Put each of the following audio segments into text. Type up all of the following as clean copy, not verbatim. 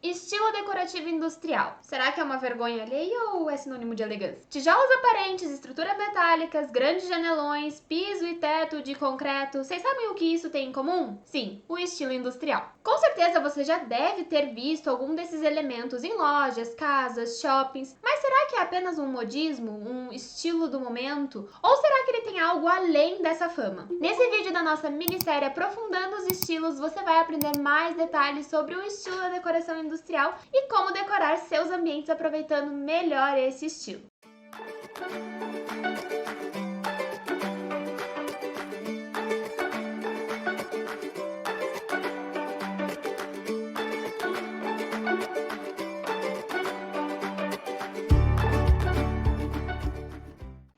Estilo decorativo industrial. Será que é uma vergonha alheia ou é sinônimo de elegância? Tijolos aparentes, estruturas metálicas, grandes janelões, piso e teto de concreto. Vocês sabem o que isso tem em comum? Sim, o estilo industrial. Com certeza você já deve ter visto algum desses elementos em lojas, casas, shoppings. Mas será que é apenas um modismo, um estilo do momento? Ou será que ele tem algo além dessa fama? Nesse vídeo da nossa minissérie Aprofundando os Estilos, você vai aprender mais detalhes sobre o estilo da decoração industrial e como decorar seus ambientes aproveitando melhor esse estilo.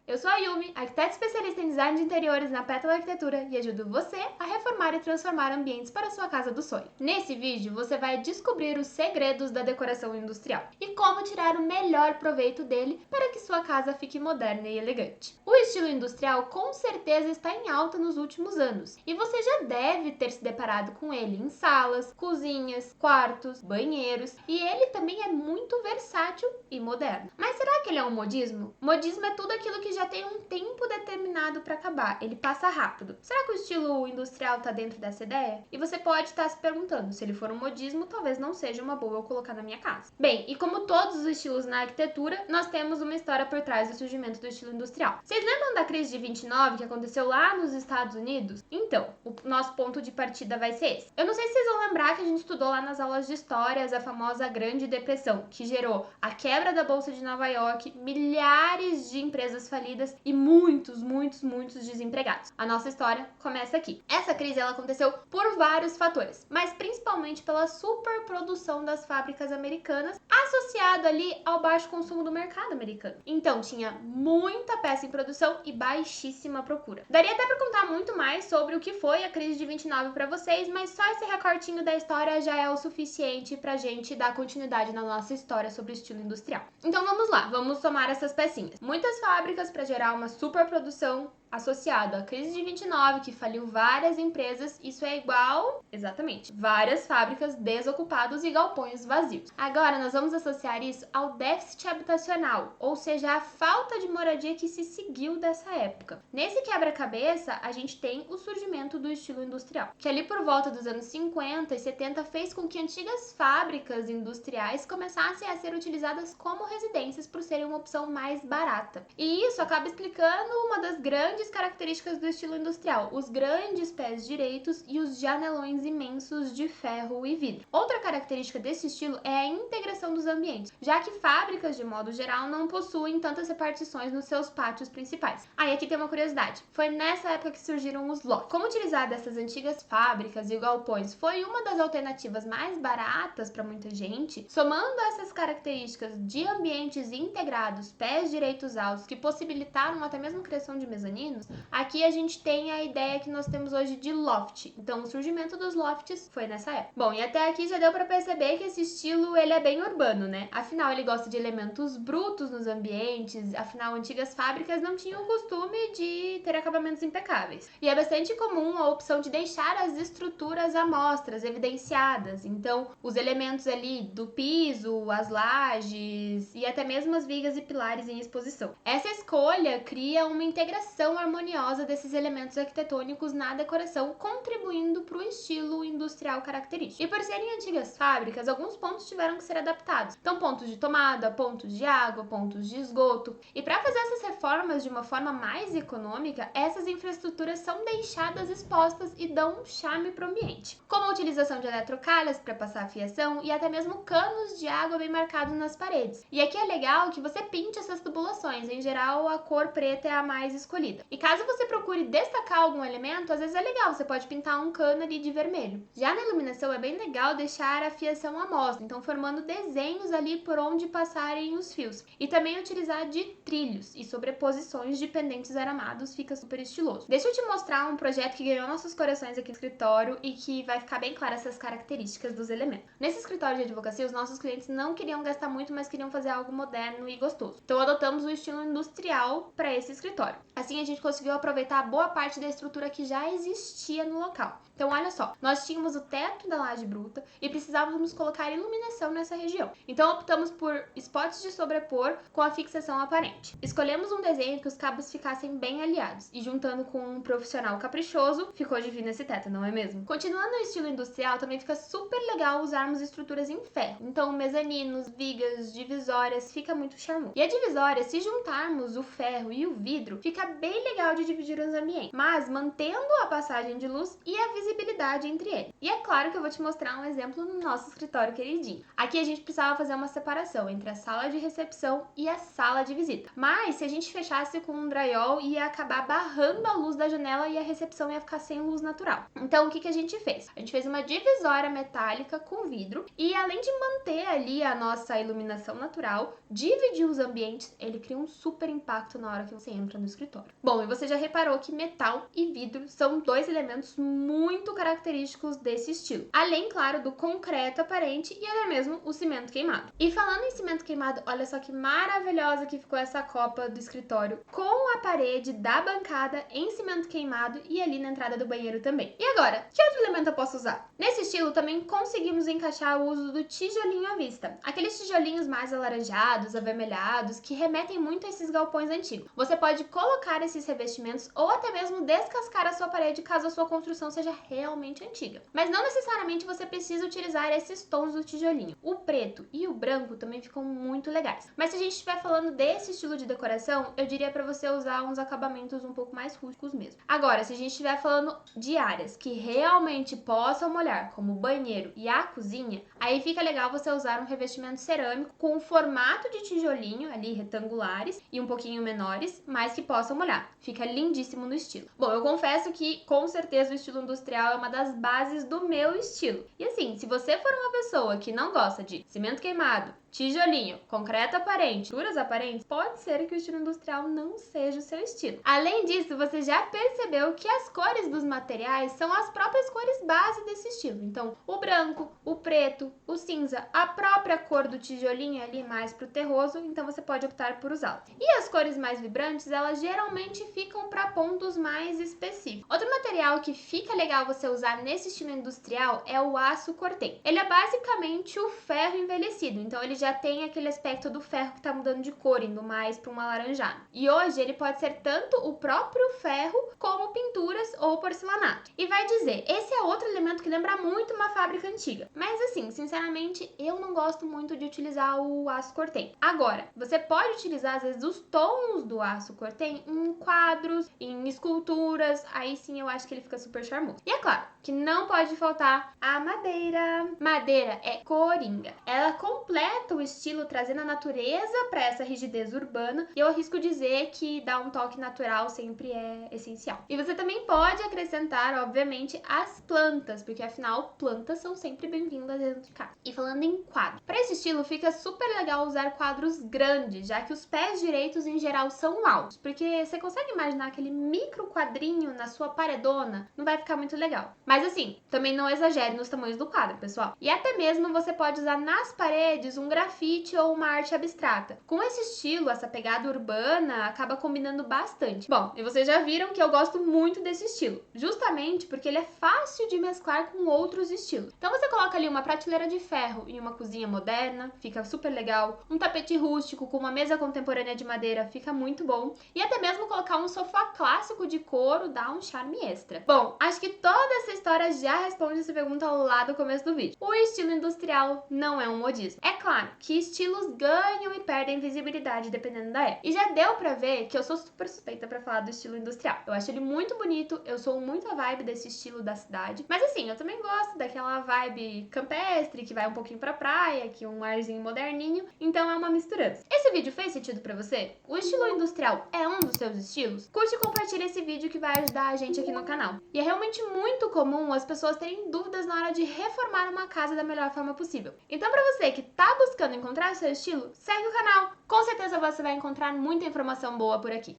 Eu sou a Yumi, arquiteta especialista em design de interiores na Pétala Arquitetura e ajudo você a reformar e transformar ambientes para a sua casa do sonho. Nesse vídeo, você vai descobrir os segredos da decoração industrial e como tirar o melhor proveito dele para que sua casa fique moderna e elegante. O estilo industrial com certeza está em alta nos últimos anos e você já deve ter se deparado com ele em salas, cozinhas, quartos, banheiros e ele também é muito versátil e moderno. Mas será que ele é um modismo? Modismo é tudo aquilo que já tem um tempo determinado para acabar, ele passa rápido. Será que o estilo industrial está dentro dessa ideia? E você pode estar se perguntando, se ele for um modismo, talvez não seja uma boa eu colocar na minha casa. Bem, e como todos os estilos na arquitetura, nós temos uma história por trás do surgimento do estilo industrial. Vocês lembram da crise de 29 que aconteceu lá nos Estados Unidos? Então, o nosso ponto de partida vai ser esse. Eu não sei se vocês vão lembrar que a gente estudou lá nas aulas de histórias a famosa Grande Depressão, que gerou a quebra da Bolsa de Nova York, milhares de empresas falidas e muitos desempregados. A nossa história começa aqui. Essa crise ela aconteceu por vários fatores, mas principalmente pela superprodução das fábricas americanas, associado ali ao baixo consumo do mercado americano. Então tinha muita peça em produção e baixíssima procura. Daria até para contar muito mais sobre o que foi a crise de 29 para vocês, mas só esse recortinho da história já é o suficiente pra gente dar continuidade na nossa história sobre o estilo industrial. Então vamos lá, vamos somar essas pecinhas. Muitas fábricas para gerar uma superprodução associado à crise de 29, que faliu várias empresas, isso é igual, exatamente, várias fábricas desocupadas e galpões vazios. Agora nós vamos associar isso ao déficit habitacional, ou seja, a falta de moradia que se seguiu dessa época. Nesse quebra-cabeça, a gente tem o surgimento do estilo industrial, que ali por volta dos anos 50 e 70 fez com que antigas fábricas industriais começassem a ser utilizadas como residências por serem uma opção mais barata. E isso acaba explicando uma das grandes características do estilo industrial, os grandes pés direitos e os janelões imensos de ferro e vidro. Outra característica desse estilo é a integração dos ambientes, já que fábricas, de modo geral, não possuem tantas repartições nos seus pátios principais. Aí aqui tem uma curiosidade, foi nessa época que surgiram os lofts. Como utilizar dessas antigas fábricas e galpões foi uma das alternativas mais baratas para muita gente, somando essas características de ambientes integrados, pés direitos altos, que possibilitaram até mesmo a criação de mezaninos, aqui a gente tem a ideia que nós temos hoje de loft. Então o surgimento dos lofts foi nessa época. Bom, e até aqui já deu para perceber que esse estilo ele é bem urbano, né? Afinal ele gosta de elementos brutos nos ambientes, afinal antigas fábricas não tinham o costume de ter acabamentos impecáveis. E é bastante comum a opção de deixar as estruturas à mostra, evidenciadas. Então os elementos ali do piso, as lajes e até mesmo as vigas e pilares em exposição. Essa escolha cria uma integração harmoniosa desses elementos arquitetônicos na decoração, contribuindo para o estilo industrial característico. E por serem antigas fábricas, alguns pontos tiveram que ser adaptados. Então, pontos de tomada, pontos de água, pontos de esgoto. E para fazer essas reformas de uma forma mais econômica, essas infraestruturas são deixadas expostas e dão um charme para o ambiente. Como a utilização de eletrocalhas para passar a fiação e até mesmo canos de água bem marcados nas paredes. E aqui é legal que você pinte essas tubulações, em geral a cor preta é a mais escolhida. E caso você procure destacar algum elemento, às vezes é legal, você pode pintar um cano ali de vermelho. Já na iluminação é bem legal deixar a fiação à mostra, então formando desenhos ali por onde passarem os fios. E também utilizar de trilhos e sobreposições de pendentes aramados, fica super estiloso. Deixa eu te mostrar um projeto que ganhou nossos corações aqui no escritório e que vai ficar bem claro essas características dos elementos. Nesse escritório de advocacia, os nossos clientes não queriam gastar muito, mas queriam fazer algo moderno e gostoso. Então adotamos o estilo industrial para esse escritório. Assim a gente gente conseguiu aproveitar boa parte da estrutura que já existia no local. Então, olha só, nós tínhamos o teto da laje bruta e precisávamos colocar iluminação nessa região. Então, optamos por spots de sobrepor com a fixação aparente. Escolhemos um desenho que os cabos ficassem bem aliados e, juntando com um profissional caprichoso, ficou divino esse teto, não é mesmo? Continuando no estilo industrial, também fica super legal usarmos estruturas em ferro. Então, mezaninos, vigas, divisórias, fica muito charmoso. E a divisória, se juntarmos o ferro e o vidro, fica bem legal de dividir os ambientes, mas mantendo a passagem de luz e a visibilidade entre eles. E é claro que eu vou te mostrar um exemplo no nosso escritório queridinho. Aqui a gente precisava fazer uma separação entre a sala de recepção e a sala de visita. Mas se a gente fechasse com um drywall, ia acabar barrando a luz da janela e a recepção ia ficar sem luz natural. Então o que a gente fez? A gente fez uma divisória metálica com vidro e, além de manter ali a nossa iluminação natural, dividir os ambientes, ele cria um super impacto na hora que você entra no escritório. Bom, e você já reparou que metal e vidro são dois elementos muito característicos desse estilo. Além, claro, do concreto aparente e até mesmo o cimento queimado. E falando em cimento queimado, olha só que maravilhosa que ficou essa copa do escritório com a parede da bancada em cimento queimado e ali na entrada do banheiro também. E agora, que outro elemento eu posso usar? Nesse estilo também conseguimos encaixar o uso do tijolinho à vista. Aqueles tijolinhos mais alaranjados, avermelhados, que remetem muito a esses galpões antigos. Você pode colocar esses revestimentos ou até mesmo descascar a sua parede caso a sua construção seja realmente antiga. Mas não necessariamente você precisa utilizar esses tons do tijolinho. O preto e o branco também ficam muito legais. Mas se a gente estiver falando desse estilo de decoração, eu diria para você usar uns acabamentos um pouco mais rústicos mesmo. Agora, se a gente estiver falando de áreas que realmente possam molhar, como o banheiro e a cozinha, aí fica legal você usar um revestimento cerâmico com um formato de tijolinho ali retangulares e um pouquinho menores, mas que possam molhar. Fica lindíssimo no estilo. Bom, eu confesso que com certeza o estilo industrial é uma das bases do meu estilo. E assim, se você for uma pessoa que não gosta de cimento queimado, tijolinho, concreto aparente, estruturas aparentes, pode ser que o estilo industrial não seja o seu estilo. Além disso, você já percebeu que as cores dos materiais são as próprias cores base desse estilo. Então, o branco, o preto, o cinza, a própria cor do tijolinho ali mais pro terroso, então você pode optar por usá-lo. E as cores mais vibrantes, elas geralmente ficam para pontos mais específicos. Outro material que fica legal você usar nesse estilo industrial é o aço cortem. Ele é basicamente o ferro envelhecido, então ele já tem aquele aspecto do ferro que tá mudando de cor, indo mais para um alaranjado. E hoje ele pode ser tanto o próprio ferro como pinturas ou porcelanato. E vai dizer, esse é outro elemento que lembra muito uma fábrica antiga. Mas assim, sinceramente, eu não gosto muito de utilizar o aço cortem. Agora, você pode utilizar às vezes os tons do aço cortem em quadros, em esculturas, aí sim eu acho que ele fica super charmoso. E é claro que não pode faltar a madeira. Madeira é coringa. Ela completa o estilo trazendo a natureza para essa rigidez urbana e eu arrisco dizer que dar um toque natural sempre é essencial. E você também pode acrescentar, obviamente, as plantas, porque afinal plantas são sempre bem-vindas dentro de casa. E falando em quadro, para esse estilo fica super legal usar quadros grandes, já que os pés direitos em geral são altos, porque você consegue imaginar aquele micro quadrinho na sua paredona? Não vai ficar muito legal. Mas assim, também não exagere nos tamanhos do quadro, pessoal. E até mesmo você pode usar nas paredes um grafite ou uma arte abstrata. Com esse estilo, essa pegada urbana acaba combinando bastante. Bom, e vocês já viram que eu gosto muito desse estilo, justamente porque ele é fácil de mesclar com outros estilos. Então você coloca ali uma prateleira de ferro em uma cozinha moderna, fica super legal. Um tapete rústico com uma mesa contemporânea de madeira fica muito bom. E até mesmo colocar um sofá clássico de couro dá um charme extra. Bom, acho que toda essa história já responde essa pergunta lá do começo do vídeo. O estilo industrial não é um modismo. É claro que estilos ganham e perdem visibilidade dependendo da época. E já deu pra ver que eu sou super suspeita pra falar do estilo industrial. Eu acho ele muito bonito, eu sou muito a vibe desse estilo da cidade. Mas assim, eu também gosto daquela vibe campestre, que vai um pouquinho pra praia, que um arzinho moderninho. Então é uma misturança. Esse vídeo fez sentido pra você? O estilo industrial é um dos seus estilos? Curte e compartilha esse vídeo que vai ajudar a gente aqui no canal. E é realmente muito comum as pessoas terem dúvidas na hora de reformar uma casa da melhor forma possível. Então pra você que tá buscando encontrar o seu estilo, segue o canal. Com certeza você vai encontrar muita informação boa por aqui.